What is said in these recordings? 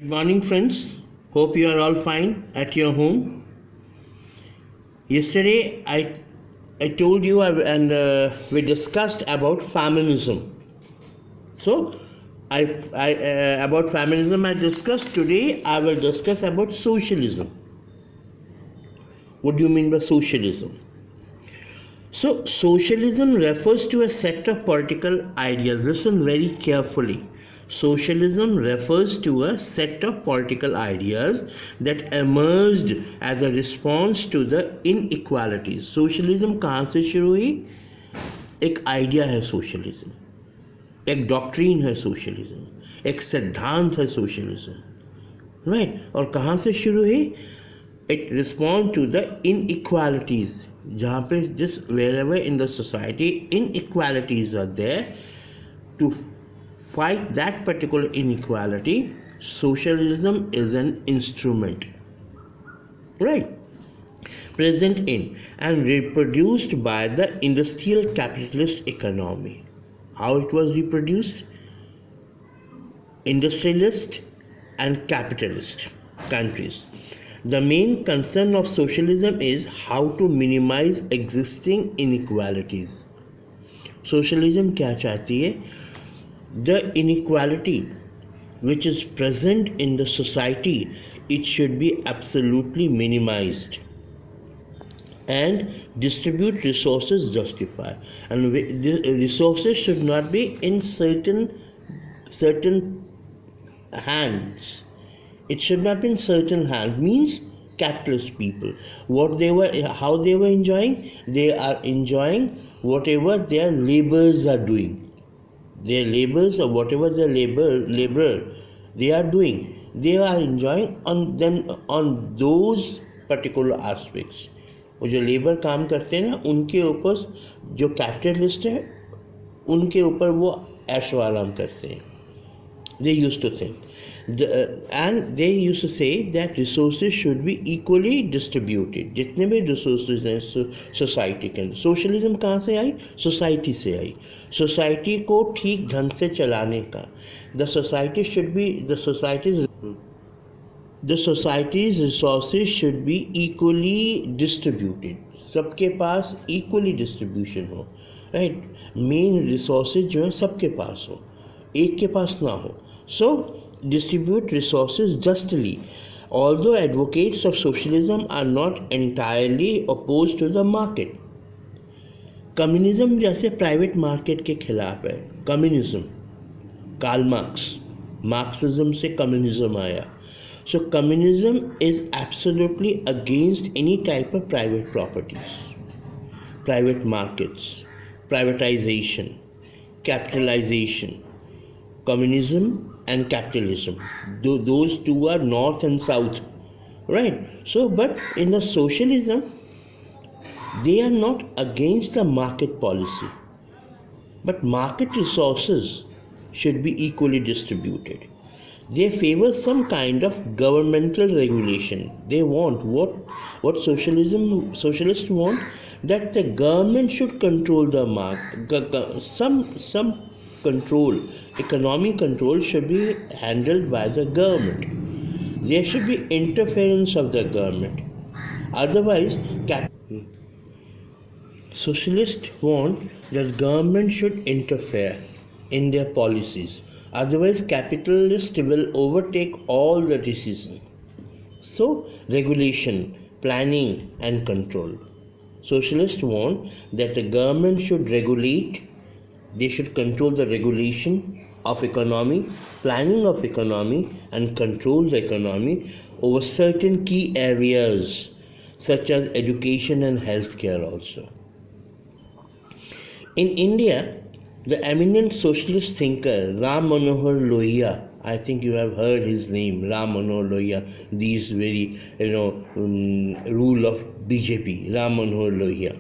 Good morning, friends. Hope you are all fine at your home. Yesterday, I told you and we discussed about feminism. So, about feminism I discussed. Today I will discuss about socialism. What do you mean by socialism? So, socialism refers to a set of political ideas. Listen very carefully. Socialism refers to a set of political ideas that emerged as a response to the inequalities. Socialism कहाँ से शुरू हुई? एक idea है socialism, एक doctrine है socialism, एक सिद्धांत है सोशलिज्म, राइट? और कहाँ से शुरू हुई? It respond to the inequalities, जहाँ पे जिस wherever in the society inequalities are there, to fight that particular inequality, socialism is an instrument, right? Present in and reproduced by the industrial capitalist economy. How it was reproduced? Industrialist and capitalist countries. The main concern of socialism is how to minimize existing inequalities. Socialism क्या चाहती है? The inequality which is present in the society, it should be absolutely minimized, and distribute resources justify. And the resources should not be in certain hands. It should not be in certain hands. Means capitalist people, how they were enjoying, they are enjoying whatever their laborers are doing. Their laborers, or whatever their laborer they are doing, they are enjoying on those particular aspects. वो जो labour काम करते हैं ना, उनके ऊपर जो capitalist है उनके ऊपर वो ऐशो आराम करते हैं. They used to think, and they used to say that resources should be equally distributed. जितने भी resources हैं सोसाइटी के अंदर. सोशलिज्म कहाँ से आई? सोसाइटी से आई. सोसाइटी को ठीक ढंग से चलाने का, the society's resources should be equally distributed. सबके पास equally distribution हो, right? Main resources जो है सबके पास हो, एक के पास ना हो. So, distribute resources justly. Although advocates of socialism are not entirely opposed to the market. Communism जैसे प्राइवेट मार्केट के खिलाफ है. कम्युनिज्म, कार्ल मार्क्सिज्म से कम्युनिज्म आया. So communism is absolutely against any type of private properties, private markets, privatization, capitalization. Communism and capitalism, those two are north and south, right? So but in the socialism, they are not against the market policy, but market resources should be equally distributed. They favor some kind of governmental regulation. They want what socialists want, that the government should control the market. Some control, economic control should be handled by the government. There should be interference of the government. Otherwise, socialists want that government should interfere in their policies. Otherwise, capitalists will overtake all the decisions. So, regulation, planning and control. Socialists want that the government should regulate, they should control the regulation of economy, planning of economy and control the economy over certain key areas such as education and healthcare also. In India, the eminent socialist thinker Ram Manohar Lohia, I think you have heard his name, Ram Manohar Lohia, these very rule of BJP, Ram Manohar Lohia,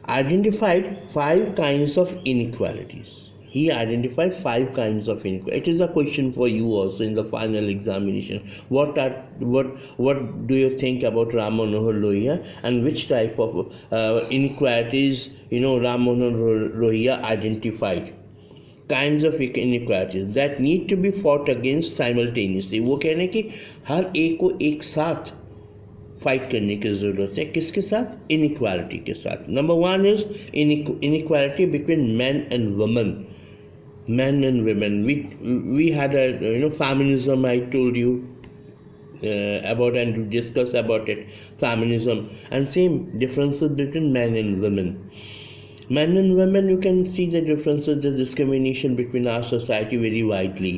identified 5 kinds of inequalities. He identified 5 kinds of inequality. It is a question for you also in the final examination. What do you think about Ram Manohar Lohia, and which type of inequalities Ram Manohar Lohia identified? kinds of inequalities that need to be fought against simultaneously. वो कहने कि हर एक को एक साथ fight करने की ज़रूरत है. किसके साथ? इनइक्वालिटी के साथ. Number one is inequality between man and women. Men and women. We had a feminism. I told you about and to discuss about it. Feminism and same differences between men and women. Men and women, you can see the differences, the discrimination between our society very widely.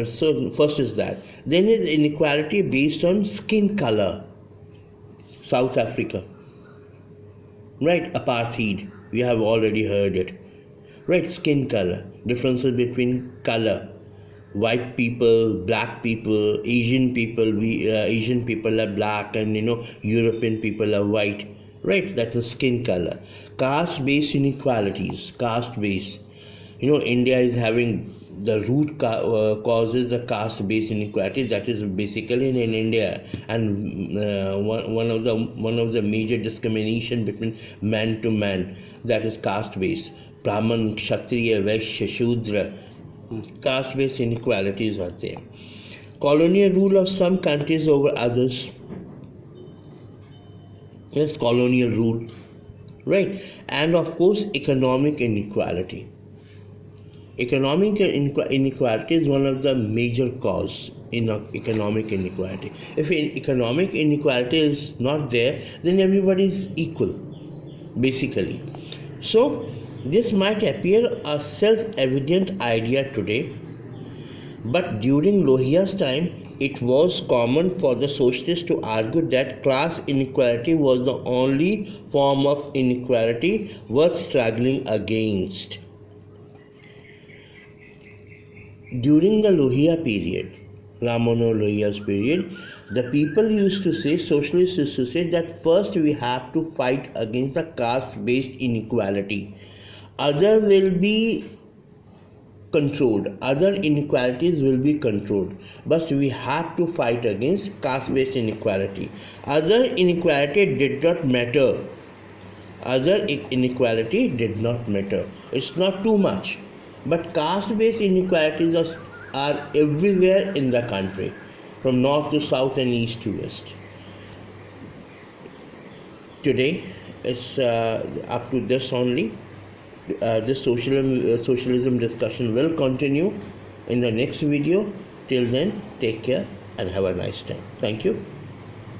So first is that. Then is inequality based on skin color. South Africa, right? Apartheid. We have already heard it. Right, skin color, differences between color, white people, black people, Asian people. Asian people are black, and European people are white. Right, that is skin color. Caste-based inequalities, caste-based. India is having the root causes the caste-based inequality that is basically in India, and one of the major discrimination between man to man, that is caste-based. Brahman, Kshatriya, Vaishya, Shudra, caste-based inequalities are there. Colonial rule of some countries over others. Yes, colonial rule, right? And of course, economic inequality. Economic inequality is one of the major cause in economic inequality. If economic inequality is not there, then everybody is equal, basically. So this might appear a self-evident idea today, but during Lohia's time, it was common for the socialists to argue that class inequality was the only form of inequality worth struggling against. During the Lohia period, Ramano Lohia's period, the people used to say, socialists used to say that first we have to fight against the caste-based inequality. Other will be controlled, other inequalities will be controlled, but we have to fight against caste-based inequality. Other inequality did not matter. Other inequality did not matter. It's not too much, but caste-based inequalities are everywhere in the country, from north to south and east to west. Today it's up to this only. This socialism discussion will continue in the next video. Till then, take care and have a nice time. Thank you.